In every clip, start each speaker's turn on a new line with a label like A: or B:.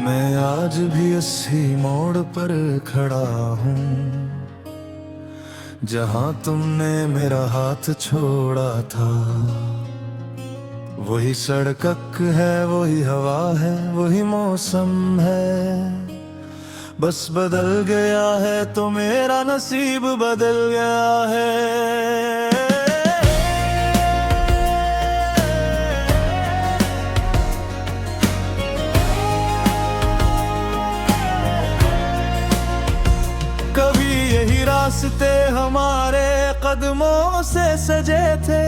A: मैं आज भी उसी मोड़ पर खड़ा हूँ जहाँ तुमने मेरा हाथ छोड़ा था। वही सड़क है, वही हवा है, वही मौसम है, बस बदल गया है तो मेरा नसीब बदल गया है। कभी यही रास्ते हमारे कदमों से सजे थे,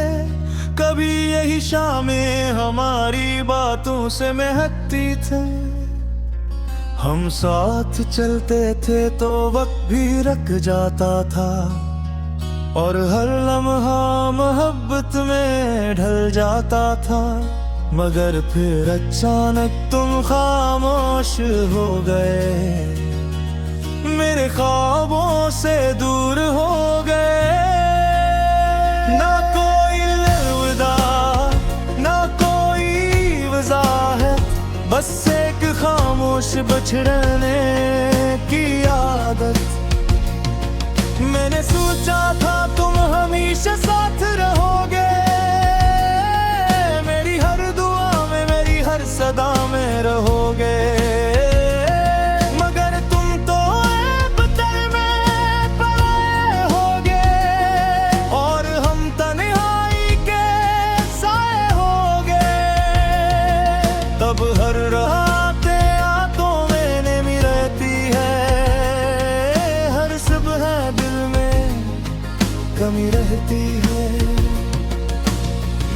A: कभी यही शामें हमारी बातों से महकती थे। हम साथ चलते थे तो वक्त भी रुक जाता था और हर लम्हा मोहब्बत में ढल जाता था। मगर फिर अचानक तुम खामोश हो गए, मेरे ख्वाबों से दूर हो गए। ना कोई अलविदा, ना कोई वजाहत, बस एक खामोश बिछड़ने की आदत। मैंने सोचा था तुम हमेशा साथ रहोगे, मेरी हर दुआ में, मेरी हर सदा में रहोगे। अब हर रात यादों में नेमी रहती है, हर सुबह दिल में कमी रहती है।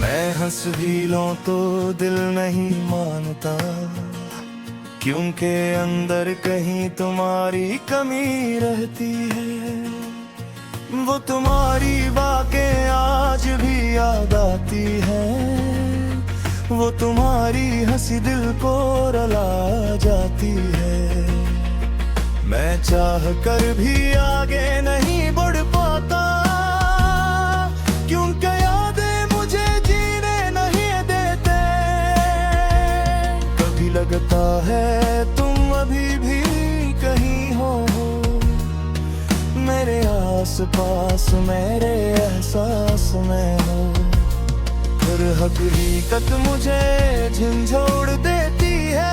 A: मैं हंस भी लूं तो दिल नहीं मानता, क्योंकि अंदर कहीं तुम्हारी कमी रहती है। वो तुम्हारी बातें आज भी याद आती हैं, वो तुम्हारी हंसी दिल को रुला जाती है। मैं चाह कर भी आगे नहीं बढ़ पाता, क्योंकि यादें मुझे जीने नहीं देते। कभी लगता है तुम अभी भी कहीं हो, मेरे आस पास, मेरे एहसास में हो। फिर हकीकत मुझे झंझोड़ देती है,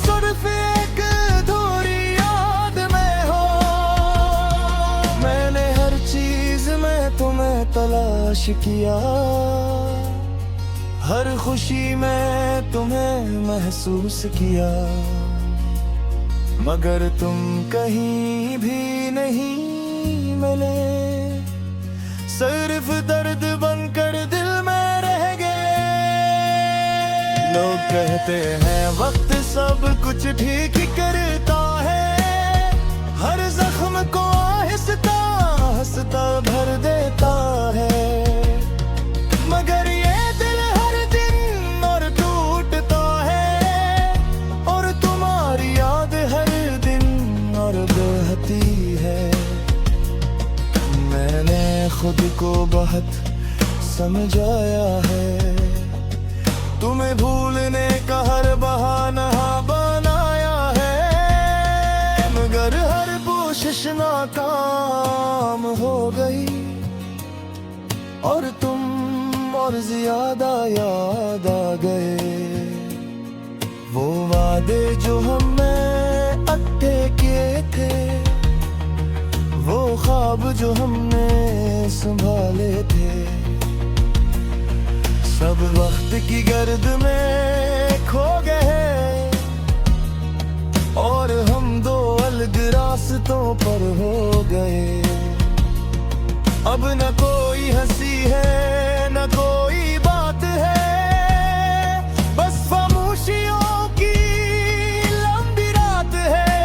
A: सिर्फ एक अधूरी याद में हो। मैंने हर चीज में तुम्हें तलाश किया, हर खुशी में तुम्हें महसूस किया, मगर तुम कहीं भी नहीं मिले। सिर्फ दर्द बनकर दिल में रह गए। लोग कहते हैं वक्त सब कुछ ठीक करता है, हर जख्म को आहिस्ता आहिस्ता भर देता है। मगर ये दिल हर दिन और टूटता है, और तुम्हारी याद हर दिन और बहती है। मैंने खुद को बहुत समझाया है, तुम्हें भूलने का हर बहाना बनाया है, मगर हर कोशिश नाकाम हो गई, और तुम और ज्यादा याद आ गए। वो वादे जो हमने अक्के किए थे, वो ख्वाब जो हमने संभाले थे, सब वक्त की गर्द में खो गए, और हम दो अलग रास्तों पर हो गए। अब न कोई हंसी है, न कोई बात है, बस खामोशियों की लंबी रात है।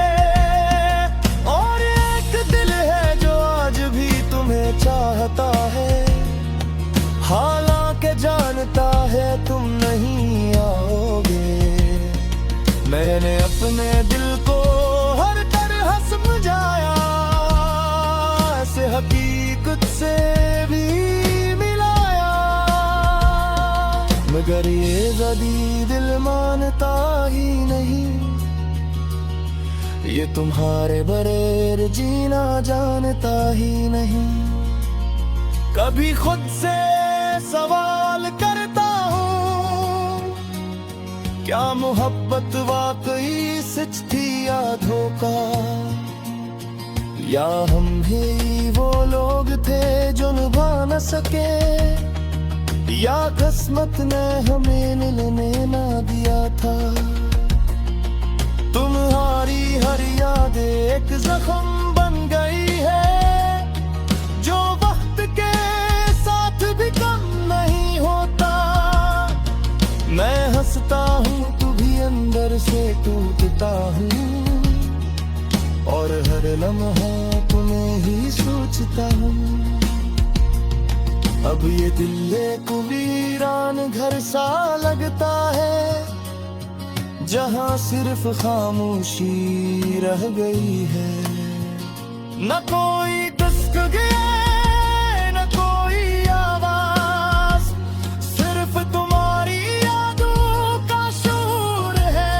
A: और एक दिल है जो आज भी तुम्हें चाहता है, हालांकि जानता है तुम नहीं आओगे। मैंने अपने दिल को हर तरह समझाया, ऐसे हकीकत से भी मिलाया। मगर ये ज़दी दिल मानता ही नहीं, ये तुम्हारे बगैर जीना जानता ही नहीं। कभी खुद से सवाल करता हूँ, क्या मोहब्बत वाकई सच थी या धोखा, या हम ही वो लोग थे जो निभा न सके, या किस्मत ने हमें मिलने ना दिया था। तुम्हारी हर याद एक जख्म बन गई है, जो वक्त के साथ भी कम नहीं होता। मैं हंसता हूँ तू भी अंदर से टूटता हूँ, और हर लम्हा तुम्हें ही सोचता हूँ। अब ये दिल एक वीरान घर सा लगता है, जहाँ सिर्फ खामोशी रह गई है। न कोई दस्तगीर न कोई आवाज, सिर्फ तुम्हारी यादों का शोर है।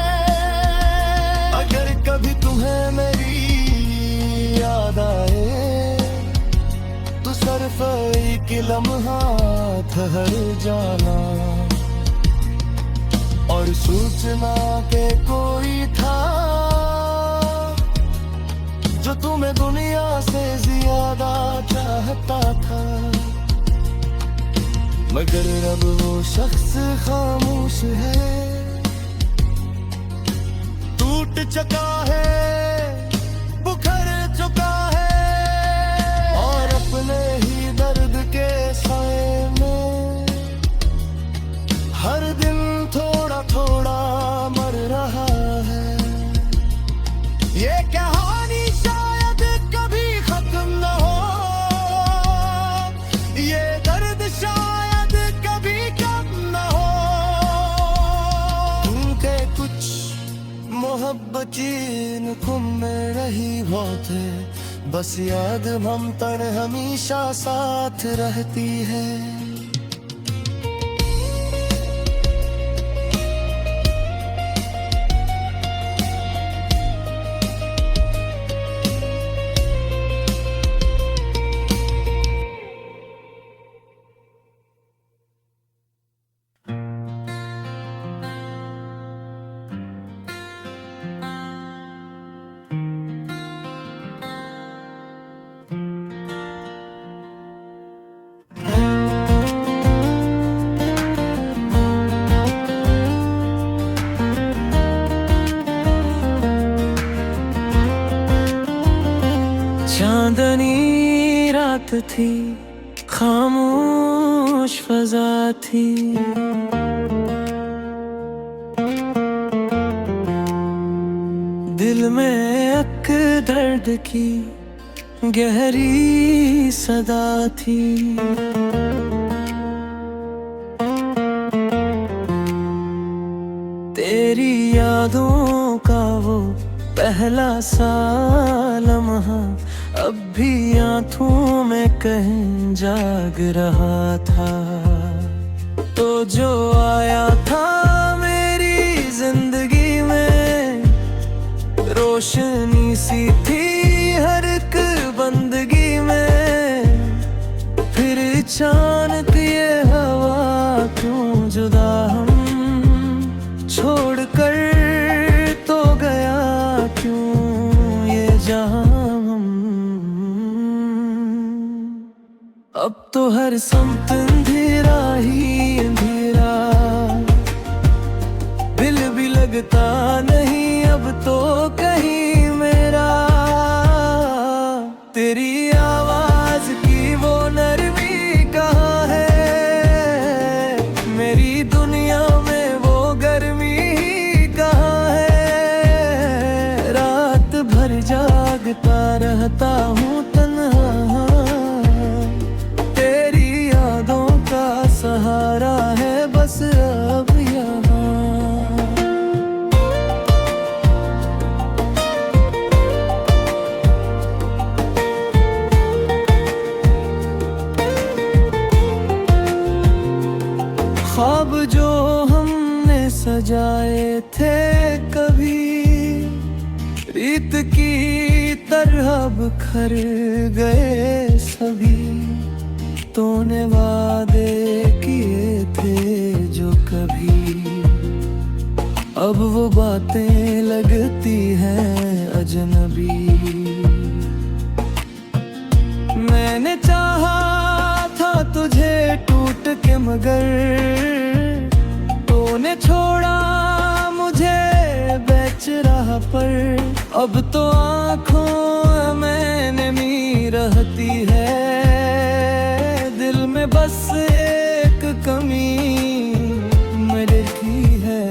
A: अगर कभी तुम्हें मेरी याद आए, तो सिर्फ एक लम्हा ठहर जाना, और सूचना के कोई था जो तुम्हें दुनिया से ज्यादा चाहता था। मगर अब वो शख्स खामोश है, टूट चुका है, बुखर चुका है, और अपने ही दर्द के साए में हर दिन थोड़ा थोड़ा मर रहा है। ये कहानी शायद कभी खत्म न हो, ये दर्द शायद कभी कम न हो। तुमके कुछ मोहब्बती नुकुम में रही बहुत है, बस याद हम तर हमेशा साथ रहती है।
B: चांदनी रात थी, खामोश फजा थी, दिल में एक दर्द की गहरी सदा थी। तेरी यादों का वो पहला सा लम्हा अब भी आंखों में कहीं जाग रहा था। तो जो आया था मेरी जिंदगी में, रोशनी सी थी हर एक बंदगी में। फिर अचानक ये हवा क्यों जुदा हम छोड़ कर तो गया, क्यों ये जहां हम। अब तो हर समत अंधेरा ही अंधेरा, दिल भी लगता नहीं अब तो कहीं मेरा। तेरी आवाज की वो नरमी कहाँ है, मेरी दुनिया में वो गर्मी ही कहाँ है। रात भर जागता रहता हूँ तन्हा, तेरी यादों का सहारा है बस अब यहाँ। ख्वाब जो सजाए थे कभी, रीत की तरह बिखर गए सभी। तूने वादे किए थे जो कभी, अब वो बातें लगती हैं अजनबी। मैंने चाहा था तुझे टूट के मगर तूने छोड़ा मुझे बेच रहा पर। अब तो आँखों में नमी रहती है, दिल में बस एक कमी मेरे की है।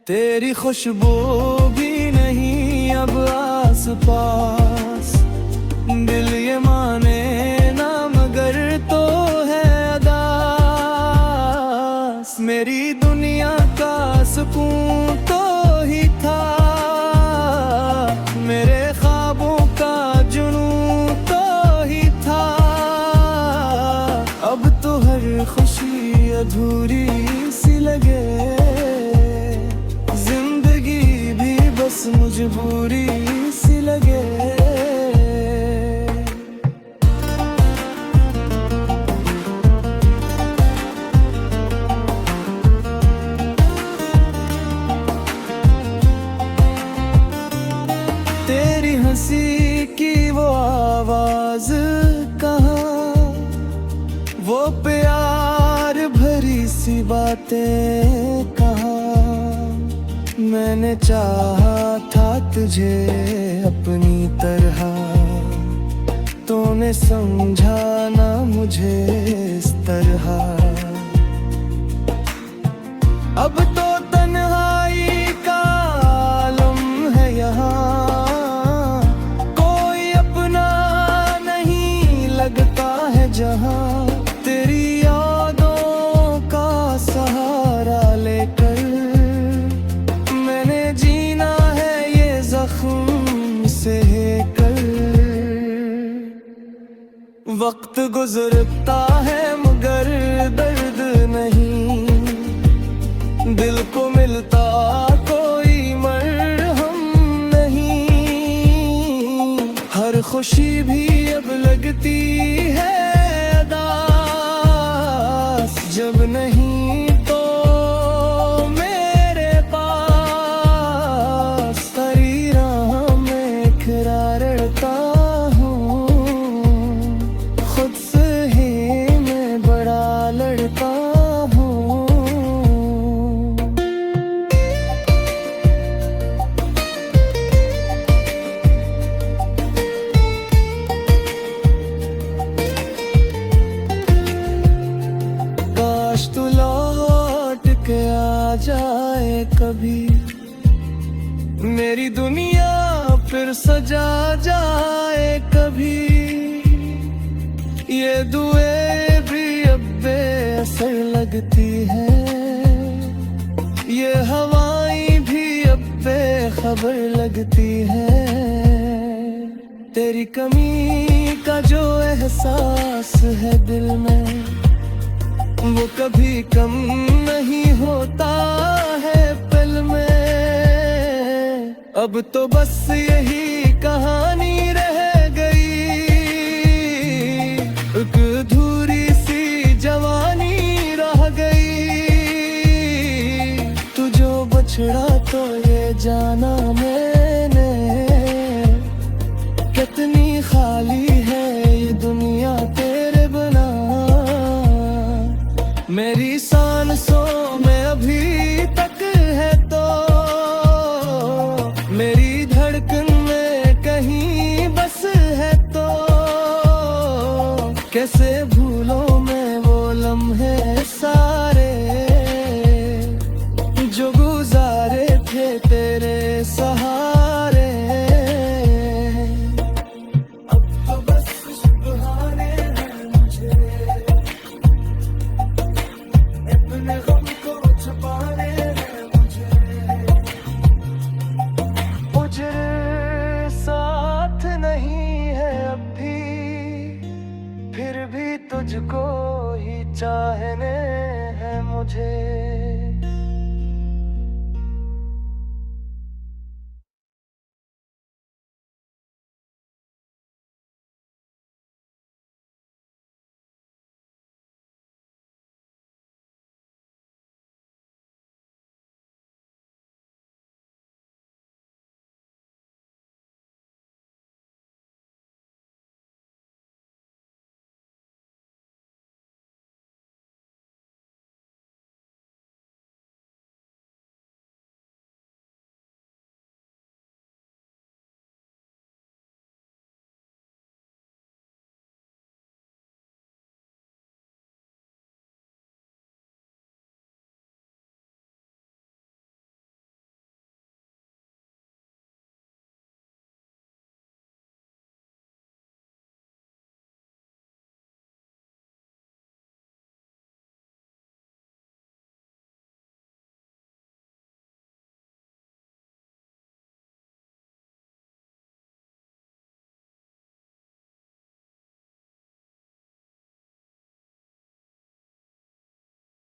B: तेरी खुशबू भी नहीं अब आस पास, दिल ये माने ना मगर तो है अदास। मेरी दुनिया का सुकून तो ही था, मेरे ख्वाबों का जुनून तो ही था। अब तो हर खुशी अधूरी सी लगे, जिंदगी भी बस मजबूरी सी लगे। तेरी हंसी की वो आवाज कहाँ, वो प्यार भरी सी बातें कहाँ। मैंने चाहा था तुझे अपनी तरह, तूने समझा ना मुझे इस तरह। अब तो तन्हाई का आलम है यहाँ, कोई अपना नहीं लगता है जहाँ। तेरी यादों का सहारा लेकर मैंने जीना है ये जख्म से कर। वक्त गुजरता है मगर दर्द नहीं, दिल को मिलता कोई मरहम नहीं। हर खुशी भी अब लगती है अदास, जब नहीं तो मेरे पास। तेरी राह में खड़ा रहता हूँ, खुद से ही मैं बड़ा लड़ता हूँ। काश तू लौट के आ जाए कभी, मेरी दुनिया फिर सजा जाए कभी। ये दुए भी अब बेअसर लगती है, ये हवाएं भी अब बेखबर लगती है। तेरी कमी का जो एहसास है दिल में, वो कभी कम नहीं होता है पल में। अब तो बस यही कहानी रह गई, एक अधूरी सी जवानी रह गई। तू जो बछड़ा तो ये जाना मैंने, कितनी खाली है ये दुनिया तेरे बिना। मेरी सांसों में अभी तक है तो, मेरी धड़कन में कहीं बस है तो। कैसे